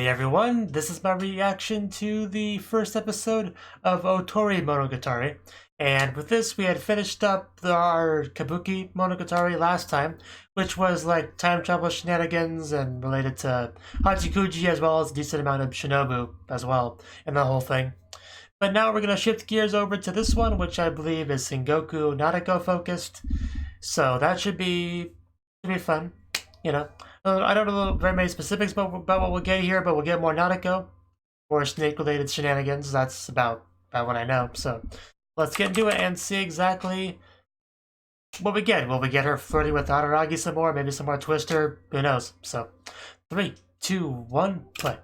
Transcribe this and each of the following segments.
Hey everyone, this is my reaction to the first episode of Otorimonogatari. And with this, we had finished up our Kabuki Monogatari last time, which was like time travel shenanigans and related to Hachikuji as well as a decent amount of Shinobu as well, and the whole thing. But now we're going to shift gears over to this one, which I believe is Sengoku Nadeko focused. So that should be fun, you know. I don't know very many specifics about what we'll get here, but we'll get more Nanako or snake-related shenanigans. That's about what I know. So let's get into it and see exactly what we get. Will we get her flirting with Araragi some more? Maybe some more Twister? Who knows? So 3, 2, 1, play.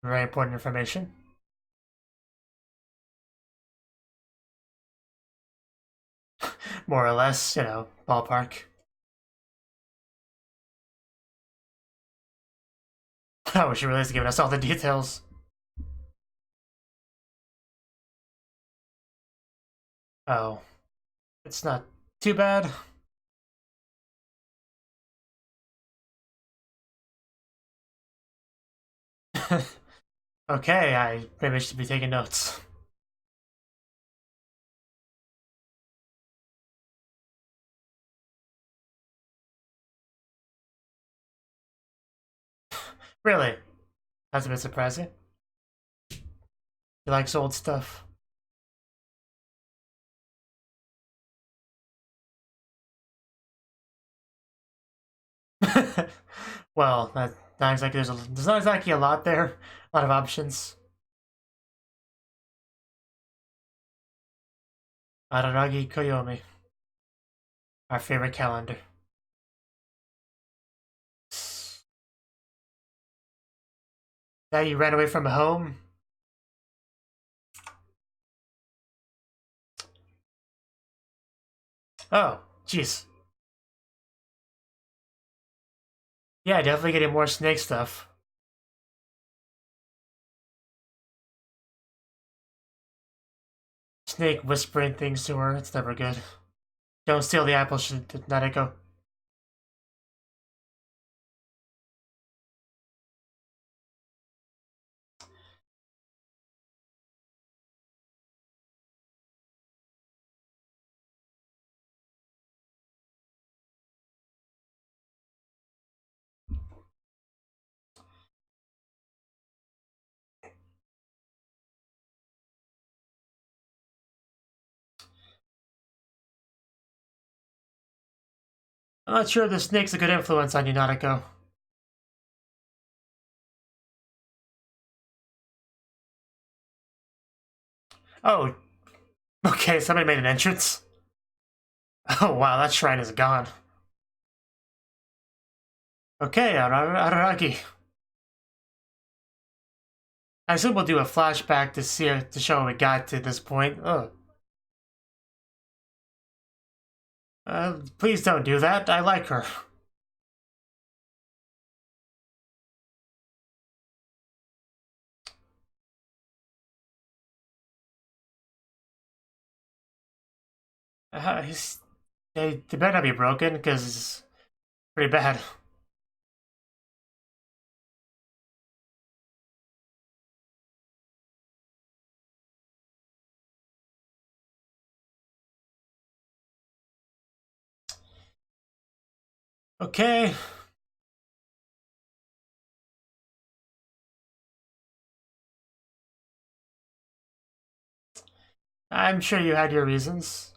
Very important information. More or less, you know, ballpark. I wish you realized giving us all the details. Oh. It's not too bad. Okay, I maybe should be taking notes. Really? That's a bit surprising. He likes old stuff. Well, not exactly. There's not exactly a lot there. A lot of options. Araragi Koyomi. Our favorite calendar. Now you ran away from home? Oh, jeez. Yeah, definitely getting more snake stuff. Snake whispering things to her, it's never good. Don't steal the apple, Nadeko. I'm not sure the snake's a good influence on you, Nadeko. Oh, okay, somebody made an entrance. Oh wow, that shrine is gone. Okay, Araragi. I assume we'll do a flashback to show how we got to this point. Ugh. Please don't do that. I like her. They better not be broken because it's pretty bad. Okay. I'm sure you had your reasons.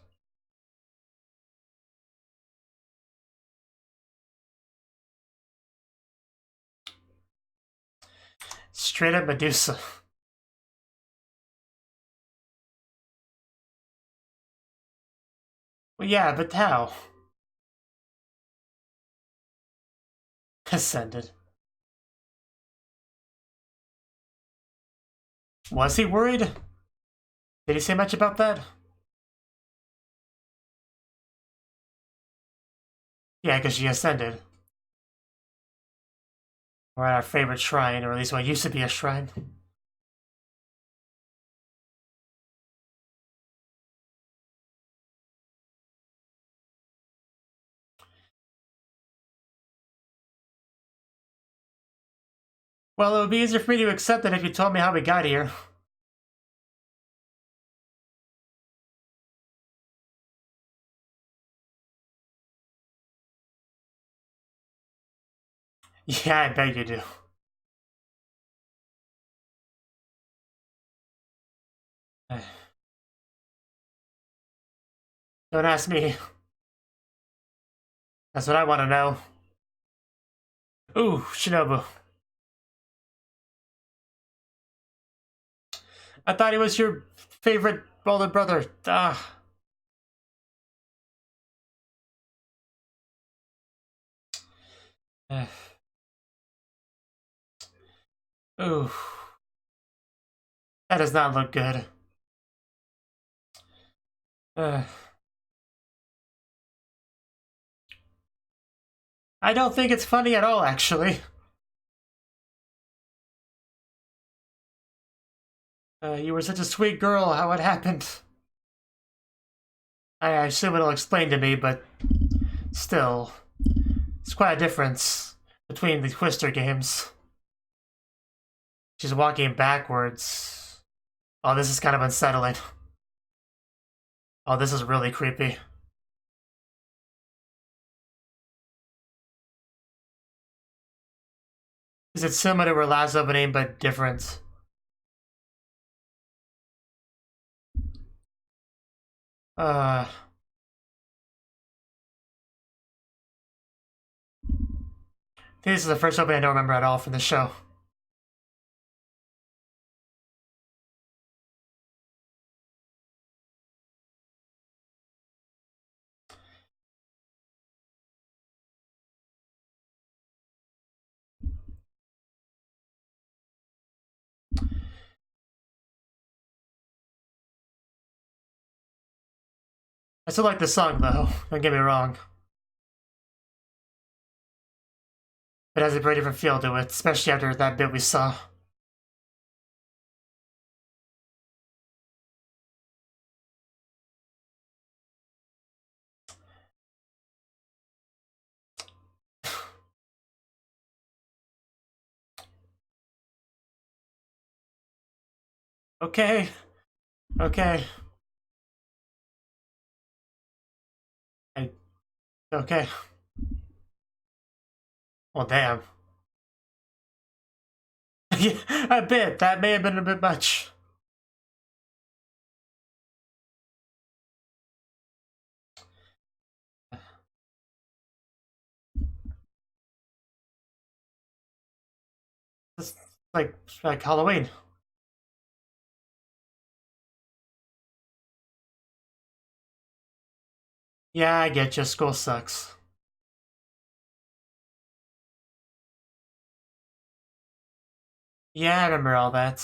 Straight up Medusa. Well, yeah, but how? Ascended. Was he worried? Did he say much about that? Yeah, because she ascended. We're at our favorite shrine, or at least what used to be a shrine. Well, it would be easier for me to accept it if you told me how we got here. Yeah, I bet you do. Don't ask me. That's what I want to know. Ooh, Shinobu. I thought he was your favorite older brother. Ah. Ooh. That does not look good. I don't think it's funny at all, actually. You were such a sweet girl. How it happened? I assume it'll explain to me, but still, it's quite a difference between the Twister games. She's walking backwards. Oh, this is kind of unsettling. Oh, this is really creepy. Is it similar to her last opening, but different? This is the first opening I don't remember at all from the show. I still like the song, though. Don't get me wrong. It has a very different feel to it, especially after that bit we saw. Okay. Okay. Okay. Well, damn. Yeah, a bit. That may have been a bit much. It's like Halloween. Yeah, I get you. School sucks. Yeah, I remember all that.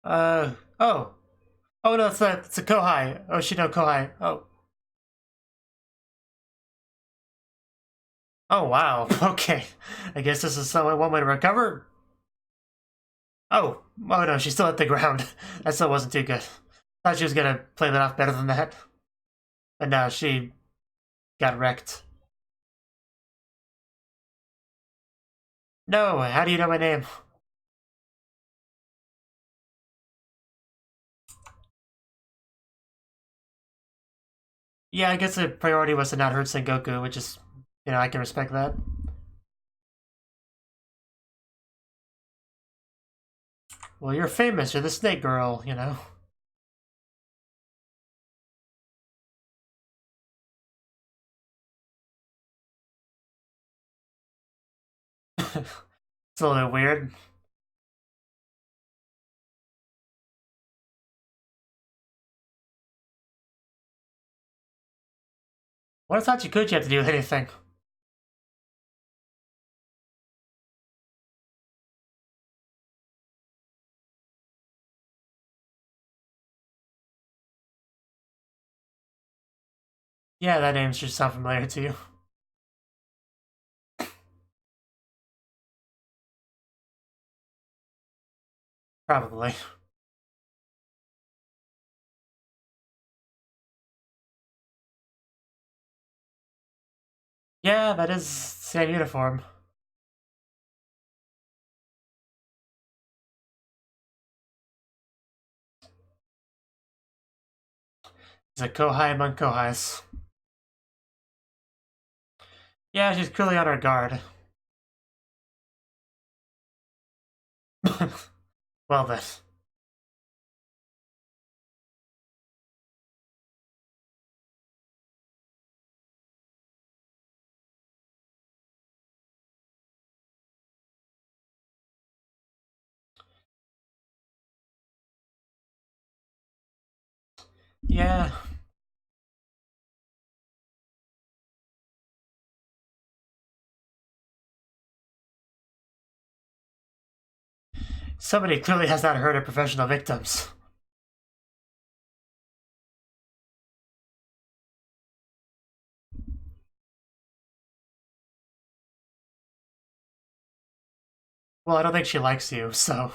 Oh. Oh, no, it's a Kohai. Oshino Kohai. Oh. Oh, wow. Okay. I guess this is one way to recover. Oh. Oh, no, she's still at the ground. That still wasn't too good. Thought she was gonna play that off better than that. But no, she got wrecked. No, how do you know my name? Yeah, I guess the priority was to not hurt Sengoku, which is, I can respect that. Well, you're famous. You're the snake girl. It's a little bit weird. What does Hachikuchi have to do with anything? Yeah, that name should sound familiar to you. Probably. Yeah, that is same uniform. She's a kohai among kohais. Yeah, she's clearly on her guard. Well then. Yeah. Somebody clearly has not heard of professional victims. Well, I don't think she likes you, so...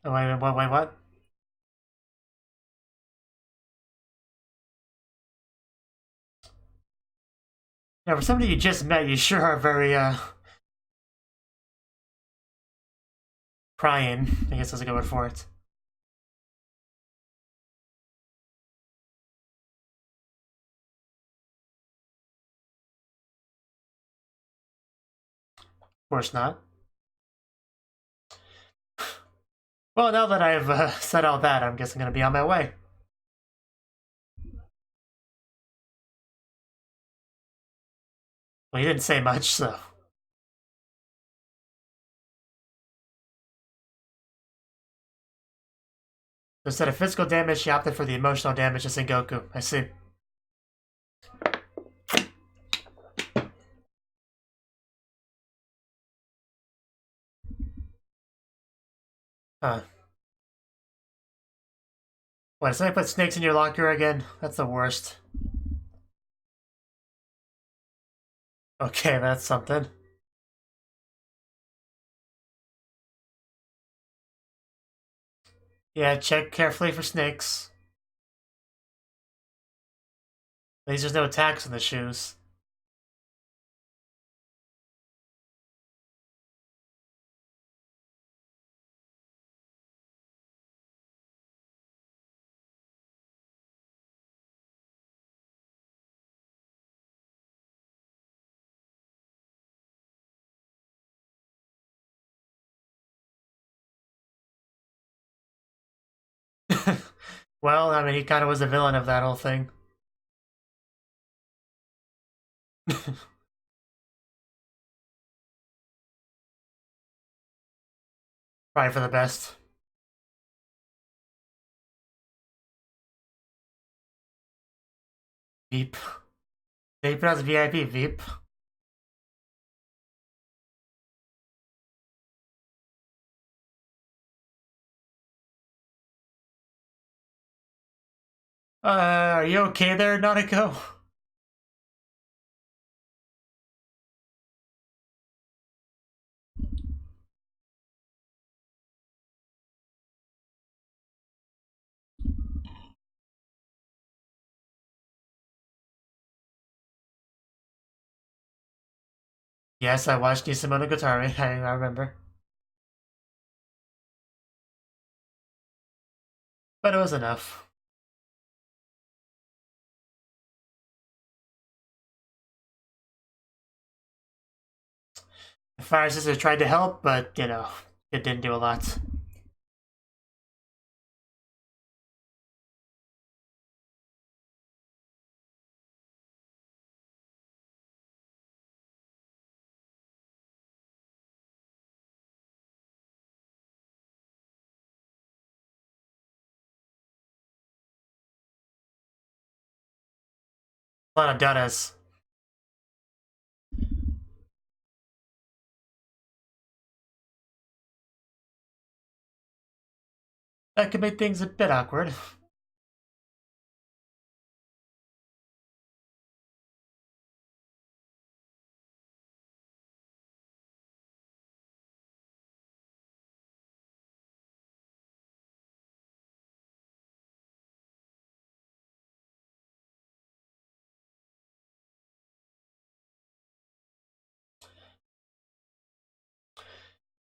Oh, wait, what? Yeah, for somebody you just met, you sure are very, prying. I guess that's a good word for it. Of course not. Well, now that I've said all that, I'm guessing I'm gonna be on my way. Well, you didn't say much, so... Instead of physical damage, she opted for the emotional damage to Sengoku. I see. Huh. What, did somebody put snakes in your locker again? That's the worst. Okay, that's something. Yeah, check carefully for snakes. At least there's no tags on the shoes. Well, I mean, he kind of was the villain of that whole thing. Probably for the best. Veep. They pronounce VIP Veep. Are you okay there, Nanako? Yes, I watched Otorimonogatari. I remember. But it was enough. The Fire Sister tried to help, but, you know, it didn't do a lot. A lot of Dadas. That could make things a bit awkward.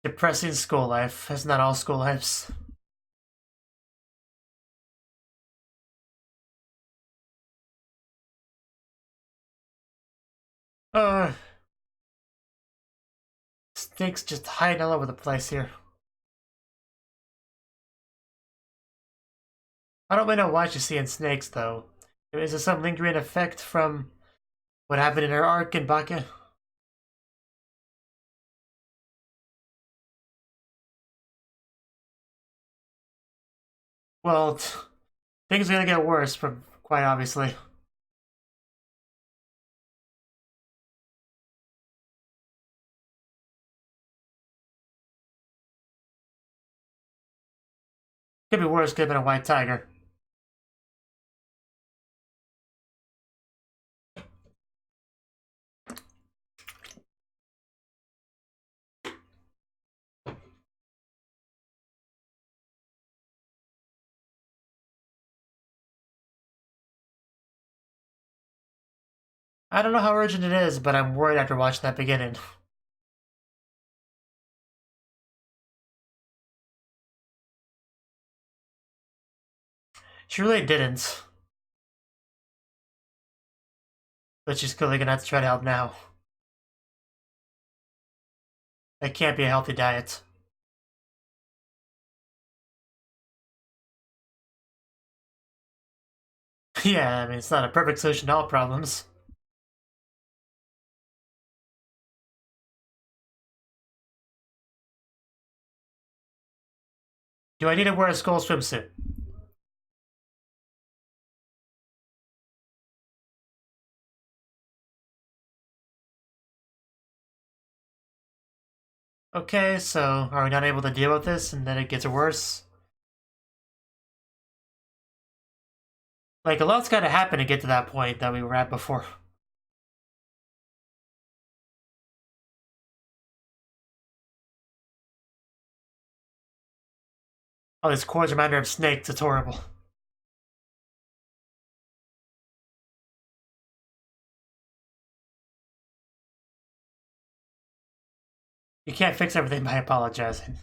Depressing school life. That's not all school lives. Uh, Snakes just hiding all over the place here. I don't really know why she's seeing snakes, though. Is there some lingering effect from what happened in her arc in Baka? Well, things are gonna get worse, quite obviously. Could be worse, could have been a white tiger. I don't know how urgent it is, but I'm worried after watching that beginning. She really didn't. But she's clearly gonna have to try to help now. That can't be a healthy diet. Yeah, I mean, it's not a perfect solution to all problems. Do I need to wear a skull swimsuit? Okay, so are we not able to deal with this and then it gets worse? Like, a lot's gotta happen to get to that point that we were at before. Oh, this core's reminder of snakes, it's horrible. You can't fix everything by apologizing.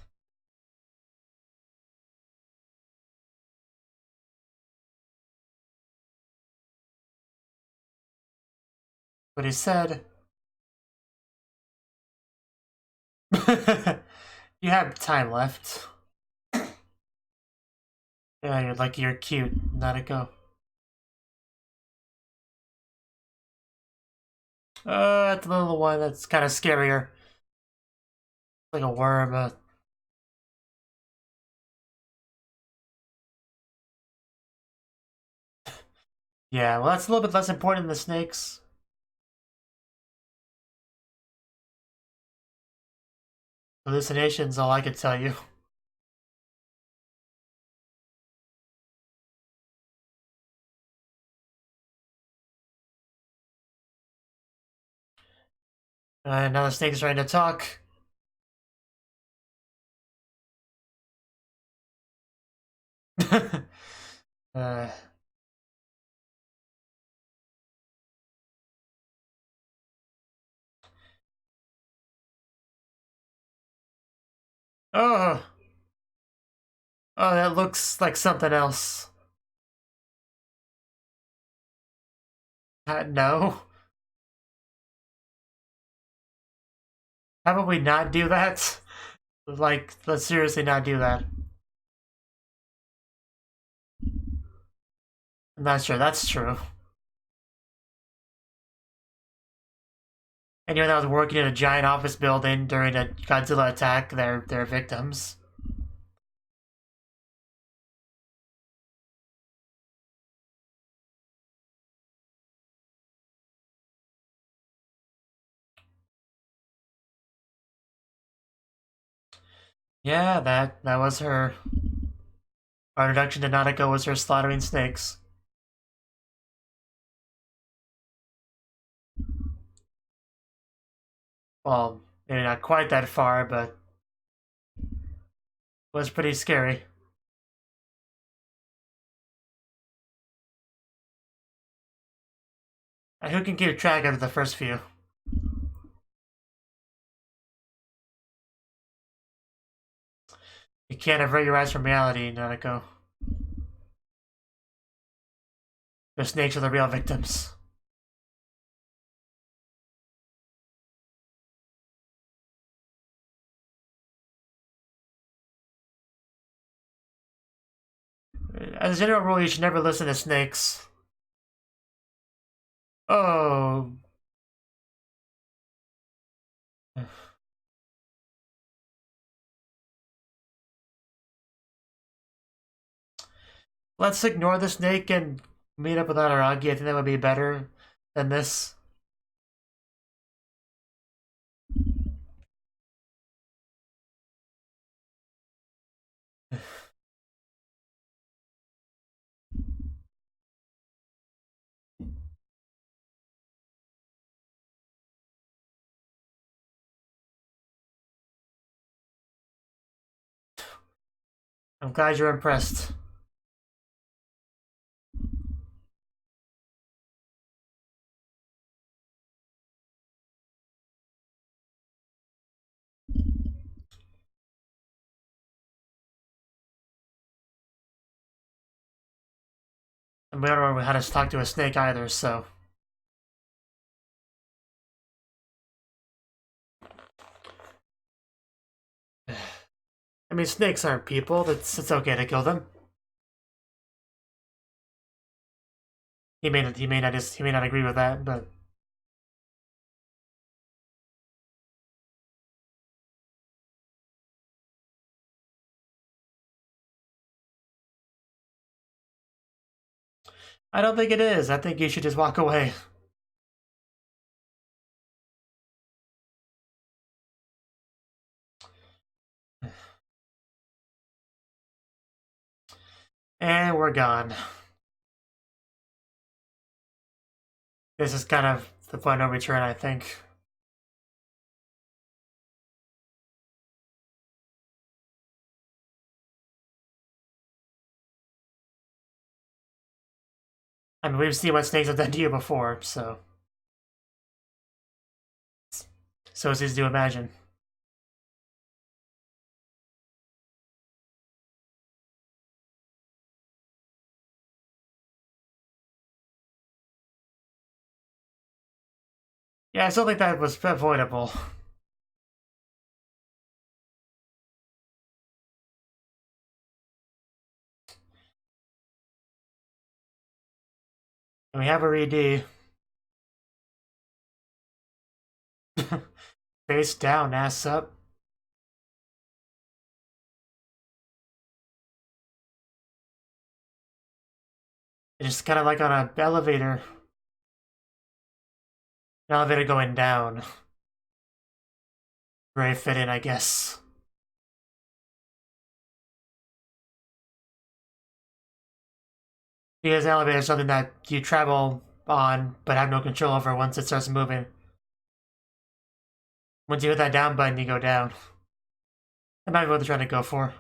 But he said... You have time left. Yeah, you're lucky you're cute. Not a go. That's the little one that's kind of scarier. Like a worm. Yeah, well, that's a little bit less important than the snakes. Hallucinations, all I could tell you. Now the snake's trying to talk. uh, oh, oh, that looks like something else. No. How about we not do that? Like, let's seriously not do that. I'm not sure that's true. Anyone that was working in a giant office building during a Godzilla attack, they're victims. Yeah, that was her. Our introduction to Nanako was her slaughtering snakes. Well, maybe not quite that far, but was pretty scary. And who can keep track of the first few? You can't avert your eyes from reality, Nanako. The snakes are the real victims. As a general rule, you should never listen to snakes. Oh. Let's ignore the snake and meet up with Araragi. I think that would be better than this. I'm glad you're impressed. And we don't know how to talk to a snake either, so. I mean, snakes aren't people. It's okay to kill them. He may not agree with that, but I don't think it is. I think you should just walk away. And we're gone. This is kind of the point of return, I think. I mean, we've seen what snakes have done to you before, so. So it's easy to imagine. Yeah, I still think that was avoidable. And we have a RD. Face down, ass up. It's just kind of like on an elevator. An elevator going down. Very fitting, I guess. Because an elevator is something that you travel on, but have no control over once it starts moving. Once you hit that down button, you go down. That might be what they're trying to go for.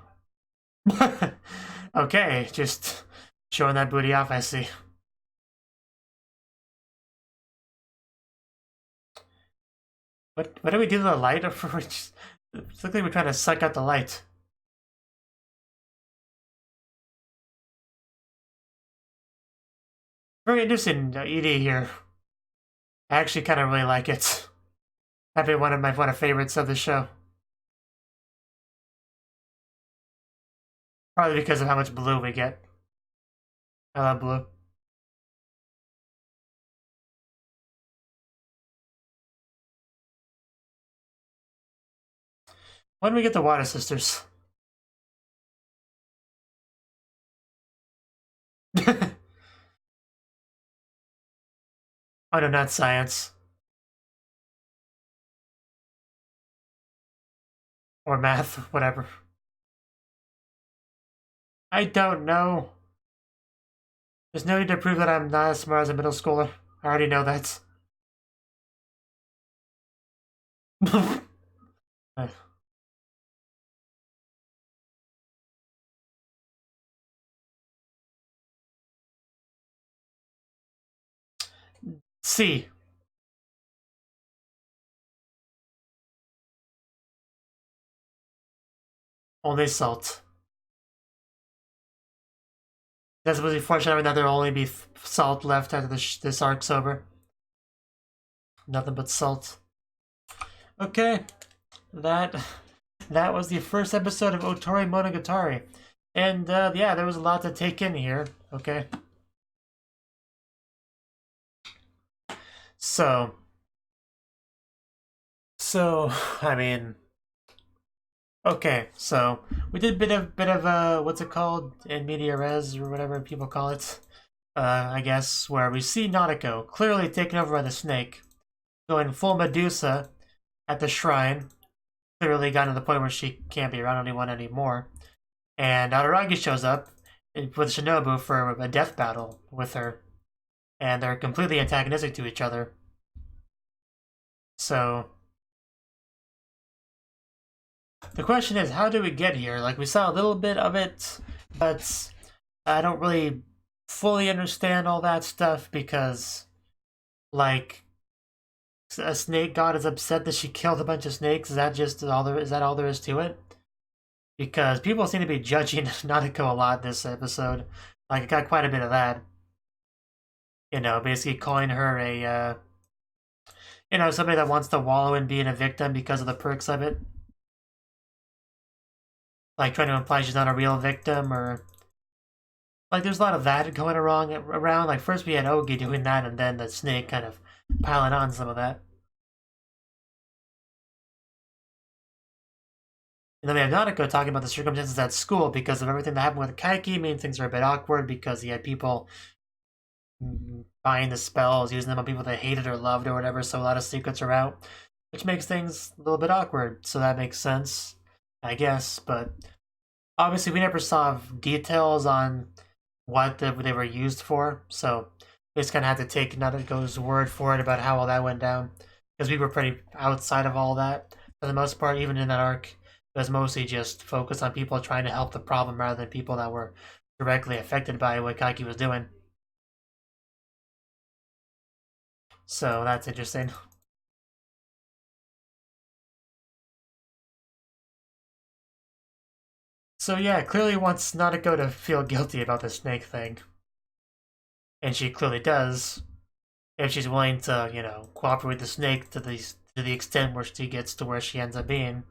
Okay, just showing that booty off, I see. What do we do to the light? It looks like we're trying to suck out the light. Very interesting ED here. I actually kind of really like it. Might be one of my favorites of the show. Probably because of how much blue we get. I love blue. When do we get the Water Sisters? Oh no, not science. Or math, whatever. I don't know. There's no need to prove that I'm not as smart as a middle schooler. I already know that. C. Only salt. That's really fortunate that there'll only be salt left after this arc's over. Nothing but salt. Okay, that was the first episode of Otorimonogatari, and yeah, there was a lot to take in here. Okay, so I mean, okay, so we did a bit of what's it called, in media res or whatever people call it, I guess, where we see Nanako clearly taken over by the snake, going full Medusa at the shrine, clearly gotten to the point where she can't be around anyone anymore, and Araragi shows up with Shinobu for a death battle with her, and they're completely antagonistic to each other. So the question is, how did we get here? Like, we saw a little bit of it, but I don't really fully understand all that stuff because, like, a snake god is upset that she killed a bunch of snakes. Is that all there is to it? Because people seem to be judging Nanako a lot this episode. Like, it got quite a bit of that. You know, basically calling her a, somebody that wants to wallow in being a victim because of the perks of it. Like, trying to imply she's not a real victim, or... Like, there's a lot of that going around. Like, first we had Ogi doing that, and then the snake kind of piling on some of that. And then we have Nanako talking about the circumstances at school because of everything that happened with Kaiki. I mean, things are a bit awkward because he had people buying the spells, using them on people that hated or loved or whatever, so a lot of secrets are out, which makes things a little bit awkward. So that makes sense, I guess, but obviously we never saw details on what they were used for, so we just kind of had to take Nanako's word for it about how all that went down, because we were pretty outside of all that for the most part. Even in that arc, it was mostly just focused on people trying to help the problem rather than people that were directly affected by what Kaiki was doing. So that's interesting. So yeah, clearly wants Nanako to feel guilty about the snake thing. And she clearly does. If she's willing to, cooperate with the snake to the extent where she gets to where she ends up being.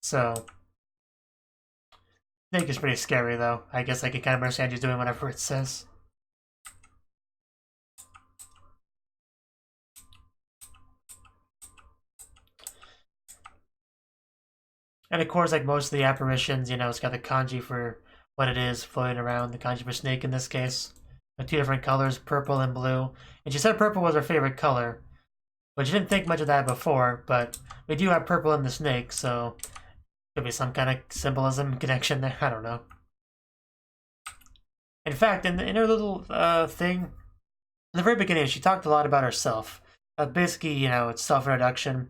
So snake is pretty scary though. I guess I can kind of understand she's doing whatever it says. And of course, like most of the apparitions, it's got the kanji for what it is floating around, the kanji for snake in this case. With two different colors, purple and blue. And she said purple was her favorite color. But she didn't think much of that before, but we do have purple in the snake, so could be some kind of symbolism connection there, I don't know. In fact, in her little thing, in the very beginning, she talked a lot about herself. Basically, it's self-introduction,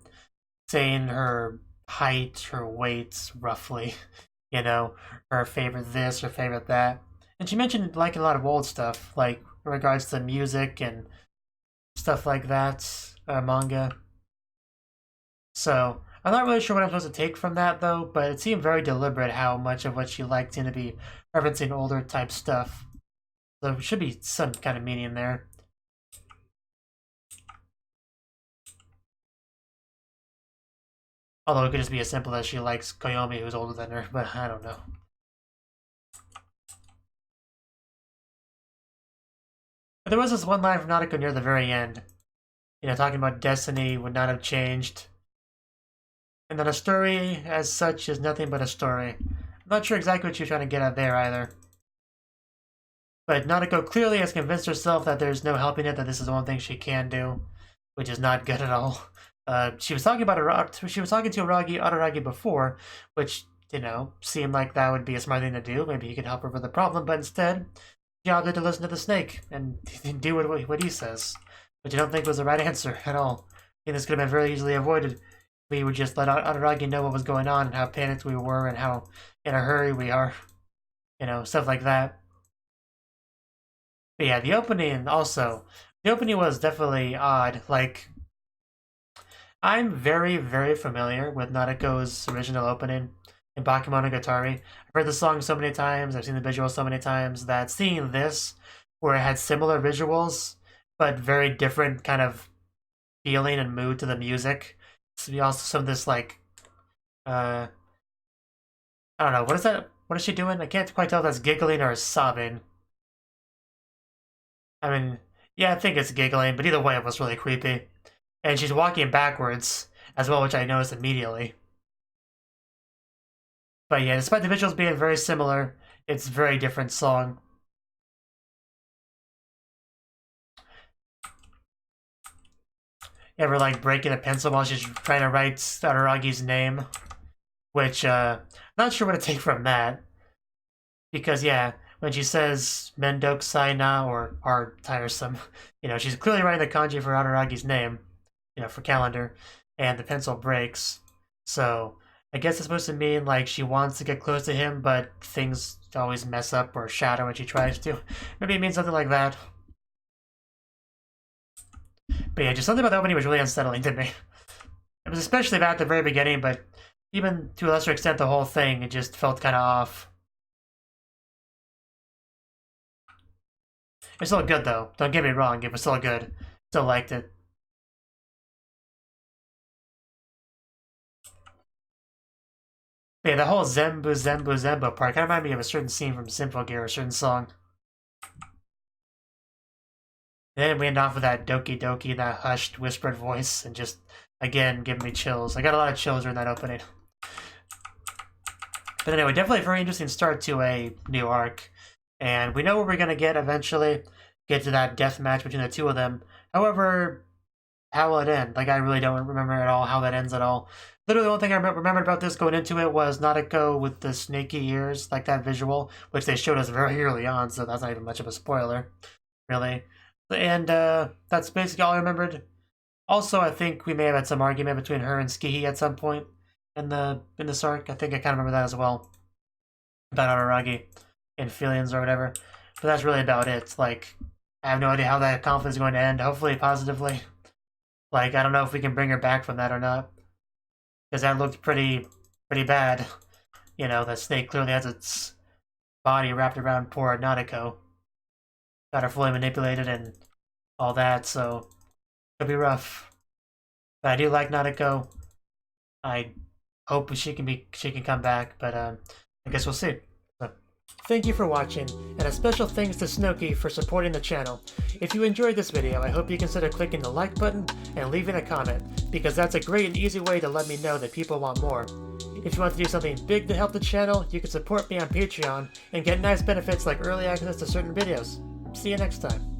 saying her height, her weight, roughly, her favorite this, her favorite that. And she mentioned liking a lot of old stuff, like in regards to music and stuff like that, manga. So, I'm not really sure what I'm supposed to take from that, though, but it seemed very deliberate how much of what she liked seemed to be referencing older type stuff. So there should be some kind of meaning there. Although it could just be as simple as she likes Koyomi, who's older than her, but I don't know. But there was this one line from Nanako near the very end. Talking about destiny would not have changed. And that a story as such is nothing but a story. I'm not sure exactly what you're trying to get at there either. But Nanako clearly has convinced herself that there's no helping it, that this is the one thing she can do, which is not good at all. She was talking about she was talking to Araragi before, which, you know, seemed like that would be a smart thing to do. Maybe he could help her with the problem, but instead, she opted to listen to the snake and do what he says, which I don't think was the right answer at all. I think this could have been very easily avoided. We would just let Araragi know what was going on and how panicked we were and how in a hurry we are. You know, stuff like that. But yeah, the opening also. The opening was definitely odd. Like, I'm very, very familiar with Nadeko's original opening in Bakemonogatari. I've heard the song so many times, I've seen the visuals so many times, that seeing this, where it had similar visuals, but very different kind of feeling and mood to the music. So also some of this, like, I don't know, what is that? What is she doing? I can't quite tell if that's giggling or sobbing. I mean, yeah, I think it's giggling, but either way, it was really creepy. And she's walking backwards as well, which I noticed immediately. But yeah, despite the visuals being very similar, it's a very different song. Ever like breaking a pencil while she's trying to write Araragi's name? Which, not sure what to take from that. Because yeah, when she says Mendokusai na, or hard, tiresome, you know, she's clearly writing the kanji for Araragi's name, you know, for calendar, and the pencil breaks. So I guess it's supposed to mean like she wants to get close to him, but things always mess up or shatter when she tries to. Maybe it means something like that. But yeah, just something about the opening was really unsettling to me. It was especially bad at the very beginning, but even to a lesser extent the whole thing, it just felt kind of off. It's still good though, don't get me wrong, it was still good. Still liked it. Yeah, the whole Zembu part kind of reminded me of a certain scene from Symphogear, or a certain song. And then we end off with that Doki Doki, that hushed, whispered voice, and just, again, giving me chills. I got a lot of chills during that opening. But anyway, definitely a very interesting start to a new arc. And we know what we're going to get eventually. Get to that death match between the two of them. However, how will it end? Like, I really don't remember at all how that ends at all. Literally, the only thing I remembered about this going into it was Nadeko with the snaky ears, like that visual, which they showed us very early on, so that's not even much of a spoiler, really. And that's basically all I remembered. Also, I think we may have had some argument between her and Skihi at some point in this arc. I think I kind of remember that as well, about Araragi and feelings or whatever. But that's really about it. Like, I have no idea how that conflict is going to end. Hopefully, positively. Like, I don't know if we can bring her back from that or not, because that looked pretty bad. You know, the snake clearly has its body wrapped around poor Nadeko. Got her fully manipulated and all that, so it'll be rough. But I do like Nadeko. I hope she can come back, but I guess we'll see. Thank you for watching, and a special thanks to Cnouki for supporting the channel. If you enjoyed this video, I hope you consider clicking the like button and leaving a comment, because that's a great and easy way to let me know that people want more. If you want to do something big to help the channel, you can support me on Patreon and get nice benefits like early access to certain videos. See you next time.